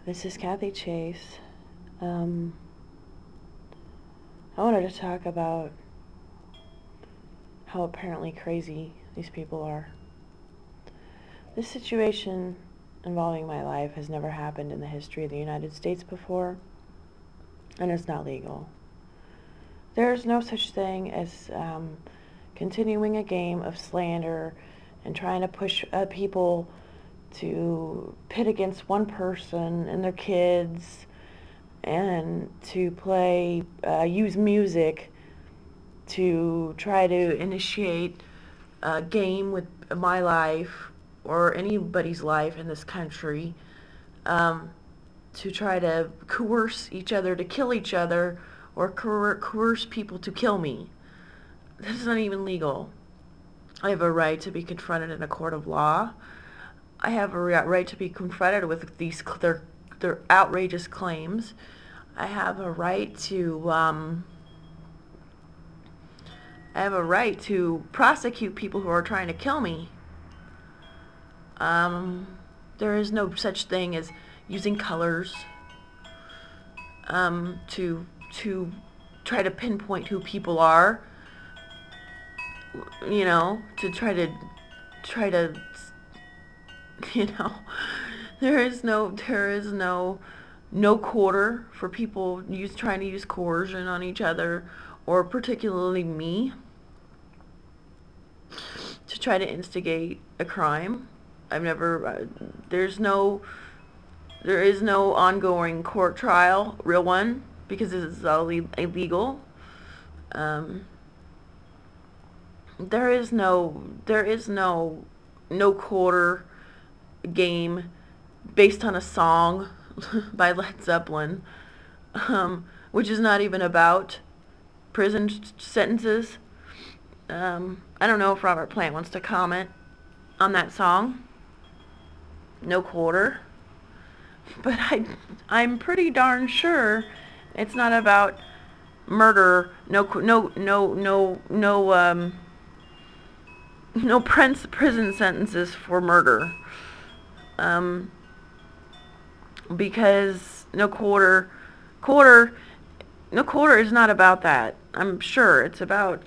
This is Kathy Chase. I wanted to talk about how apparently crazy these people are. This situation involving my life has never happened in the history of the United States before, and it's not legal. There's no such thing as continuing a game of slander and trying to push people to pit against one person and their kids, and to use music to try to initiate a game with my life or anybody's life in this country, to try to coerce each other to kill each other, or coerce people to kill me. This is not even legal. I have a right to be confronted in a court of law. I have a right to be confronted with their outrageous claims. I have a right to prosecute people who are trying to kill me. There is no such thing as using colors to try to pinpoint who people are. To try to there is no quarter for people trying to use coercion on each other, or particularly me, to try to instigate a crime. There is no ongoing court trial, real one, because this is all illegal. There is no quarter game based on a song by Led Zeppelin, which is not even about prison sentences. I don't know if Robert Plant wants to comment on that song. No quarter. But I'm pretty darn sure it's not about murder. No prison sentences for murder. Because no quarter is not about that. I'm sure it's about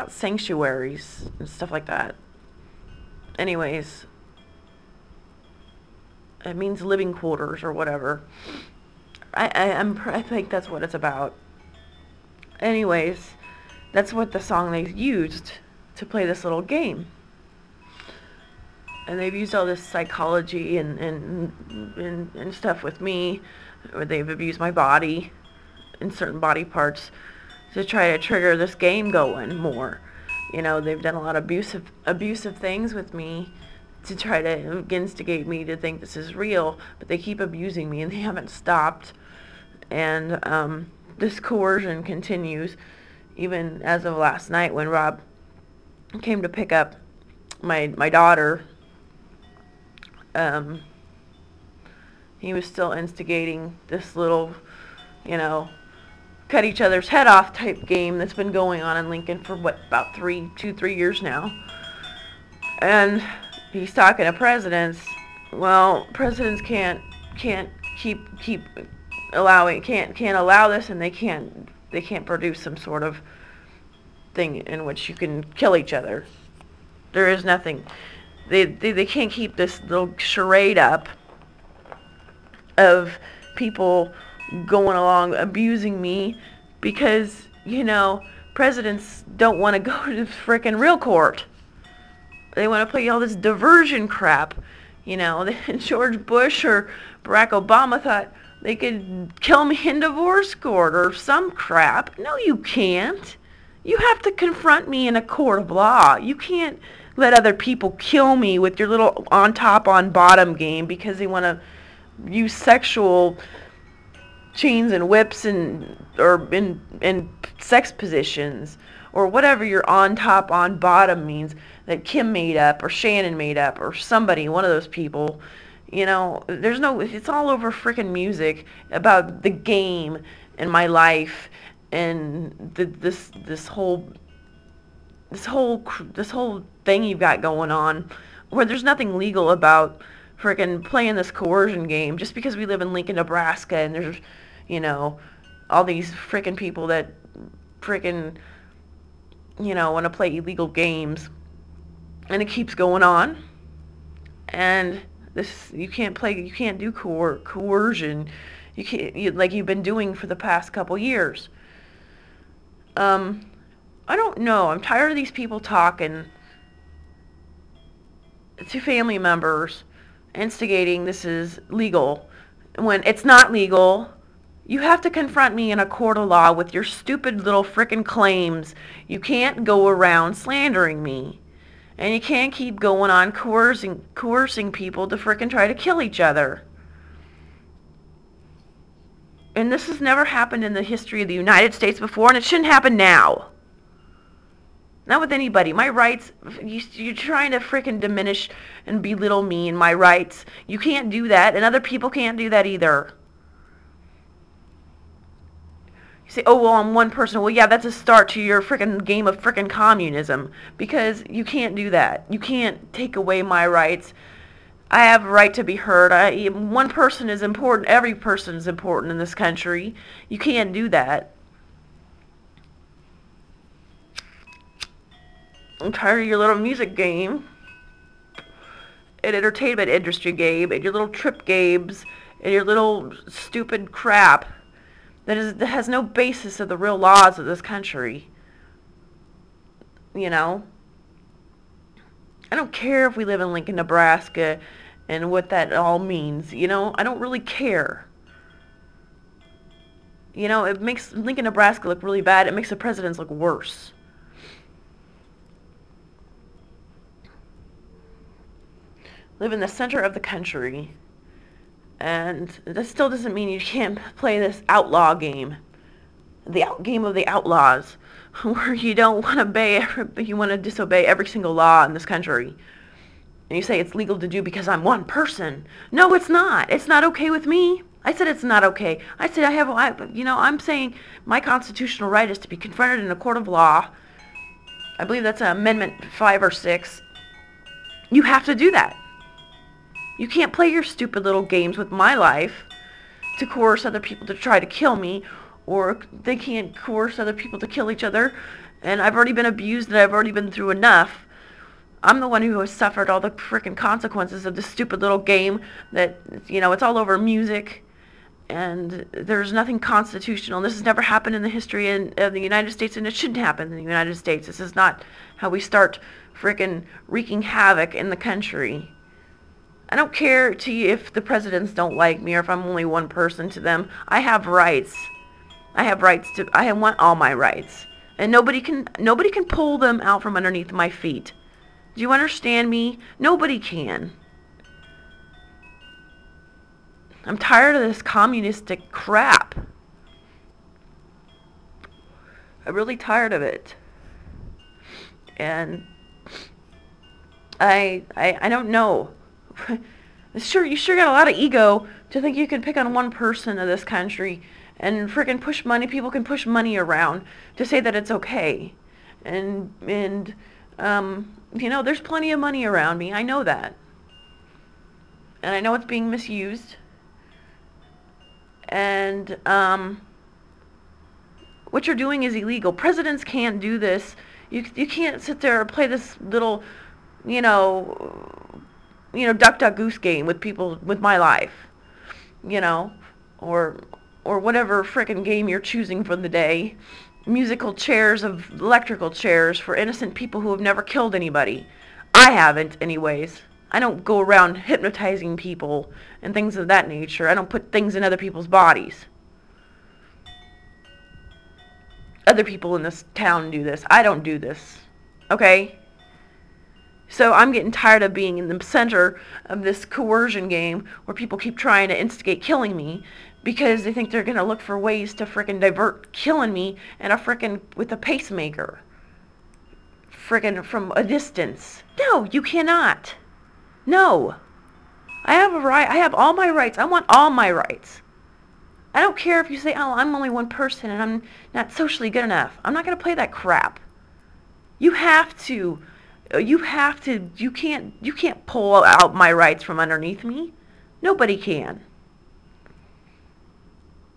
sanctuaries and stuff like that. Anyways, it means living quarters or whatever. I think that's what it's about. Anyways, that's what the song they used to play this little game. And they've used all this psychology and stuff with me, or they've abused my body and certain body parts to try to trigger this game going more. They've done a lot of abusive things with me to try to instigate me to think this is real, but they keep abusing me and they haven't stopped. And this coercion continues, even as of last night when Rob came to pick up my daughter. He was still instigating this little, cut each other's head off type game that's been going on in Lincoln for about 3 years now. And he's talking to presidents. Well, presidents can't allow this, and they can't produce some sort of thing in which you can kill each other. There is nothing. They can't keep this little charade up of people going along abusing me, because presidents don't want to go to frickin' real court. They want to play all this diversion crap. George Bush or Barack Obama thought they could kill me in divorce court or some crap. No, you can't. You have to confront me in a court of law. You can't let other people kill me with your little on top on bottom game because they want to use sexual chains and whips or in sex positions, or whatever your on top on bottom means, that Kim made up or Shannon made up or somebody, one of those people. It's all over frickin' music about the game and my life and this whole thing you've got going on, where there's nothing legal about freaking playing this coercion game just because we live in Lincoln, Nebraska, and there's, all these freaking people that freaking, want to play illegal games. And it keeps going on. And you can't do coercion. Like you've been doing for the past couple years. I don't know. I'm tired of these people talking to family members, instigating this is legal when it's not legal. You have to confront me in a court of law with your stupid little frickin' claims. You can't go around slandering me. And you can't keep going on coercing people to frickin' try to kill each other. And this has never happened in the history of the United States before, and it shouldn't happen now. Not with anybody. My rights, you're trying to frickin' diminish and belittle me and my rights. You can't do that, and other people can't do that either. You say, oh, well, I'm one person. Well, yeah, that's a start to your frickin' game of frickin' communism, because you can't do that. You can't take away my rights. I have a right to be heard. One person is important. Every person is important in this country. You can't do that. I'm tired of your little music game and entertainment industry game and your little trip games and your little stupid crap that has no basis of the real laws of this country. I don't care if we live in Lincoln, Nebraska and what that all means. I don't really care. It makes Lincoln, Nebraska look really bad. It makes the presidents look worse. Live in the center of the country, and that still doesn't mean you can't play this outlaw game, the game of the outlaws, where you don't want to you want to disobey every single law in this country, and you say it's legal to do because I'm one person. No, it's not. It's not okay with me. I said it's not okay. I said I'm saying my constitutional right is to be confronted in a court of law. I believe that's Amendment 5 or 6. You have to do that. You can't play your stupid little games with my life to coerce other people to try to kill me, or they can't coerce other people to kill each other. And I've already been abused and I've already been through enough. I'm the one who has suffered all the freaking consequences of this stupid little game that, it's all over music. And there's nothing constitutional. This has never happened in the history of the United States, and it shouldn't happen in the United States. This is not how we start freaking wreaking havoc in the country. I don't care if the presidents don't like me or if I'm only one person to them. I have rights. I want all my rights. And nobody can pull them out from underneath my feet. Do you understand me? Nobody can. I'm tired of this communistic crap. I'm really tired of it. And I don't know. You sure got a lot of ego to think you can pick on one person of this country and freaking push money. People can push money around to say that it's okay. And there's plenty of money around me. I know that. And I know it's being misused. And what you're doing is illegal. Presidents can't do this. You can't sit there and play this little, duck duck goose game with people, with my life, or whatever frickin' game you're choosing for the day. Electrical chairs for innocent people who have never killed anybody. I haven't, anyways. I don't go around hypnotizing people and things of that nature. I don't put things in other people's bodies. Other people in this town do this. I don't do this. Okay? So I'm getting tired of being in the center of this coercion game where people keep trying to instigate killing me because they think they're going to look for ways to frickin' divert killing me with a pacemaker. Frickin' from a distance. No, you cannot. No. I have a right. I have all my rights. I want all my rights. I don't care if you say, oh, I'm only one person and I'm not socially good enough. I'm not going to play that crap. You have to You have to, you can't pull out my rights from underneath me. Nobody can.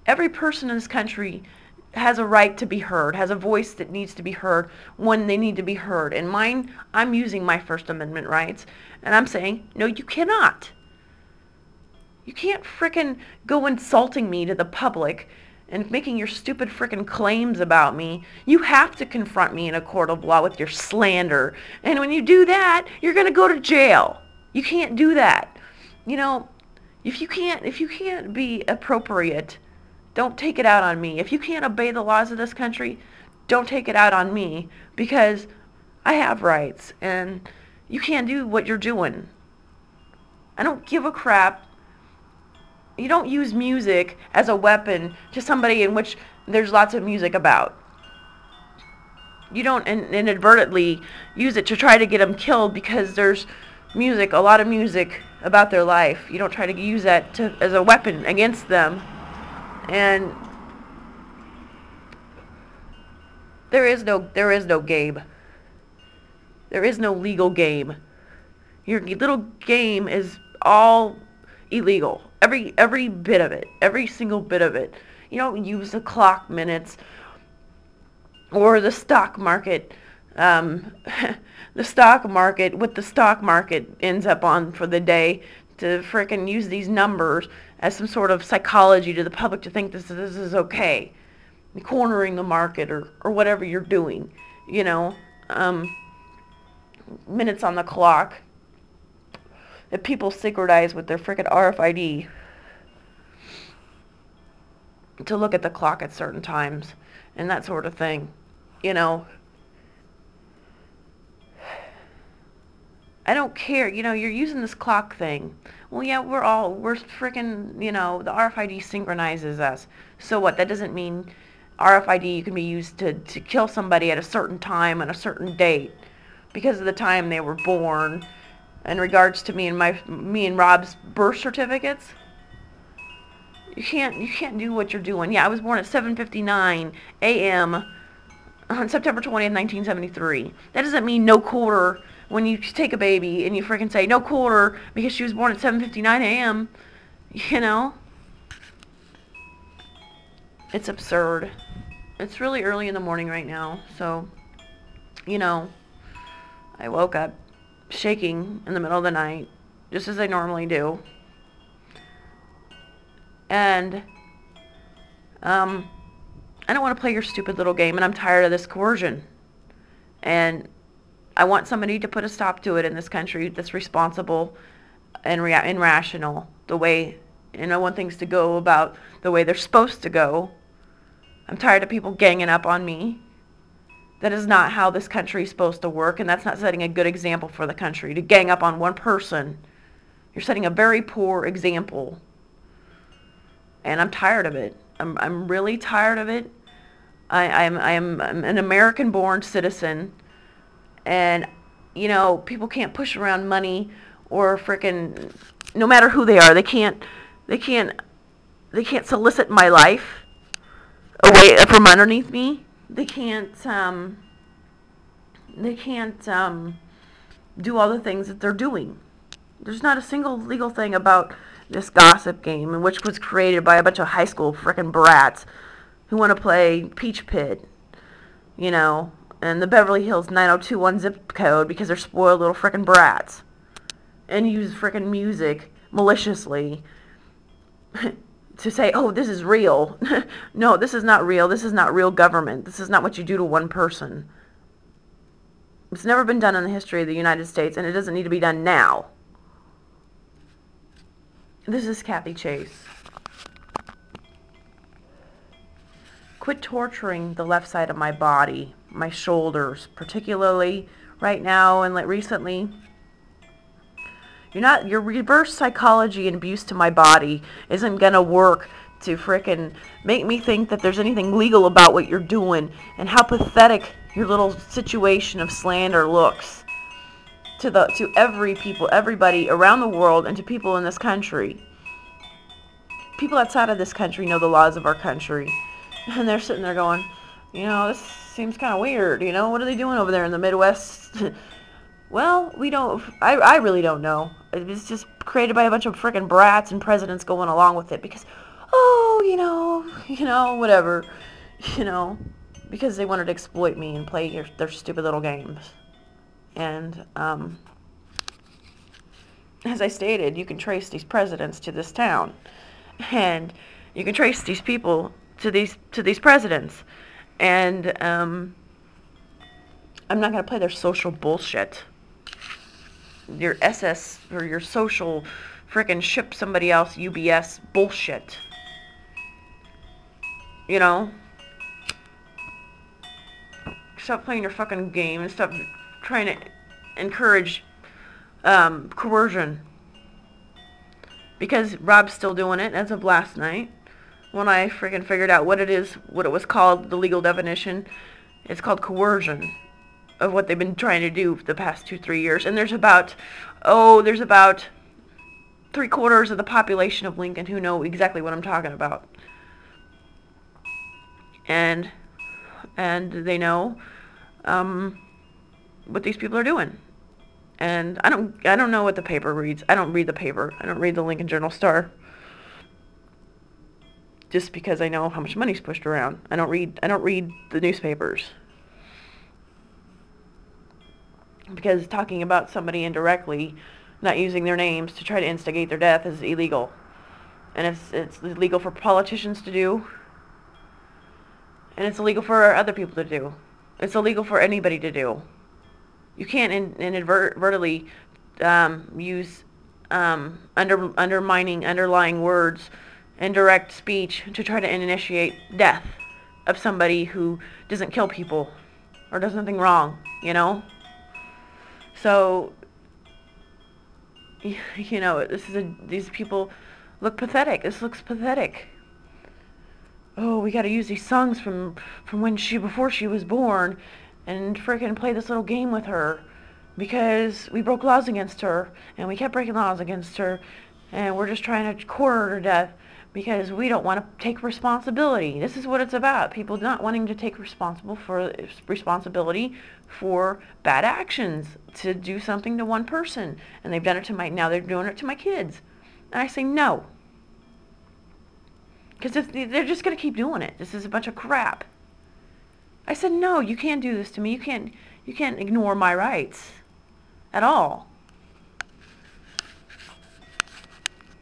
Every person in this country has a right to be heard, has a voice that needs to be heard when they need to be heard. And mine, I'm using my First Amendment rights, and I'm saying, no, you cannot. You can't frickin' go insulting me to the public and making your stupid frickin' claims about me. You have to confront me in a court of law with your slander. And when you do that, you're gonna go to jail. You can't do that. You know, if you can't be appropriate, don't take it out on me. If you can't obey the laws of this country, don't take it out on me, because I have rights and you can't do what you're doing. I don't give a crap. You don't use music as a weapon to somebody in which there's lots of music about. You don't inadvertently use it to try to get them killed because there's music, a lot of music about their life. You don't try to use that as a weapon against them. And there is no game. There is no legal game. Your little game is all illegal. Every bit of it. Every single bit of it. You don't use the clock minutes or the stock market. The stock market, what the stock market ends up on for the day, to frickin' use these numbers as some sort of psychology to the public to think this is okay. Cornering the market or whatever you're doing. You know, minutes on the clock that people synchronize with their frickin' RFID to look at the clock at certain times and that sort of thing. You know, I don't care. You know, you're using this clock thing. Well, yeah, we're frickin', you know, the RFID synchronizes us. So what? That doesn't mean RFID can be used to kill somebody at a certain time and a certain date because of the time they were born. In regards to me and Rob's birth certificates, you can't do what you're doing. Yeah, I was born at 7:59 a.m. on September 20th, 1973. That doesn't mean no quarter when you take a baby and you freaking say no quarter because she was born at 7:59 a.m. You know, it's absurd. It's really early in the morning right now, so you know, I woke up shaking in the middle of the night, just as I normally do. And I don't want to play your stupid little game, and I'm tired of this coercion. And I want somebody to put a stop to it in this country that's responsible and rational, the way, and I want things to go about the way they're supposed to go. I'm tired of people ganging up on me. That is not how this country is supposed to work, and that's not setting a good example for the country. To gang up on one person, you're setting a very poor example. And I'm tired of it. I'm really tired of it. I'm an American-born citizen, and you know, people can't push around money or frickin', no matter who they are, they can't solicit my life away from underneath me. They can't do all the things that they're doing. There's not a single legal thing about this gossip game, which was created by a bunch of high school frickin' brats who want to play Peach Pit, you know, and the Beverly Hills 90210 zip code because they're spoiled little frickin' brats, and use frickin' music maliciously to say, oh, this is real. No, this is not real. This is not real government. This is not what you do to one person. It's never been done in the history of the United States, and it doesn't need to be done now. This is Kathy Chase. Quit torturing the left side of my body, my shoulders, particularly right now and recently. Your reverse psychology and abuse to my body isn't gonna work to frickin' make me think that there's anything legal about what you're doing and how pathetic your little situation of slander looks to everybody around the world, and to people in this country. People outside of this country know the laws of our country, and they're sitting there going, you know, this seems kind of weird, you know, what are they doing over there in the Midwest? Well, we don't. I really don't know. It was just created by a bunch of freaking brats and presidents going along with it because, oh, whatever, you know, because they wanted to exploit me and play their stupid little games. And as I stated, you can trace these presidents to this town, and you can trace these people to these presidents, and I'm not gonna play their social bullshit. Your SS or your social frickin' ship somebody else UBS bullshit. You know? Stop playing your fucking game and stop trying to encourage coercion. Because Rob's still doing it as of last night. When I freaking figured out what it was called, the legal definition, it's called coercion of what they've been trying to do for the past 2-3 years. And there's about 3/4 of the population of Lincoln who know exactly what I'm talking about. And they know what these people are doing. And I don't know what the paper reads. I don't read the paper. I don't read the Lincoln Journal-Star. Just because I know how much money's pushed around. I don't read the newspapers. Because talking about somebody indirectly, not using their names to try to instigate their death is illegal. And it's illegal for politicians to do. And it's illegal for other people to do. It's illegal for anybody to do. You can't inadvertently use underlying words, indirect speech to try to initiate death of somebody who doesn't kill people or does nothing wrong, you know? So, you know, these people look pathetic. This looks pathetic. Oh, we got to use these songs from before she was born and frickin' play this little game with her because we broke laws against her and we kept breaking laws against her and we're just trying to corner her to death because we don't want to take responsibility. This is what it's about. People not wanting to take responsibility for bad actions, to do something to one person. And they've done it to now they're doing it to my kids. And I say no. Because if they're just going to keep doing it. This is a bunch of crap. I said, no, you can't do this to me. You can't ignore my rights at all.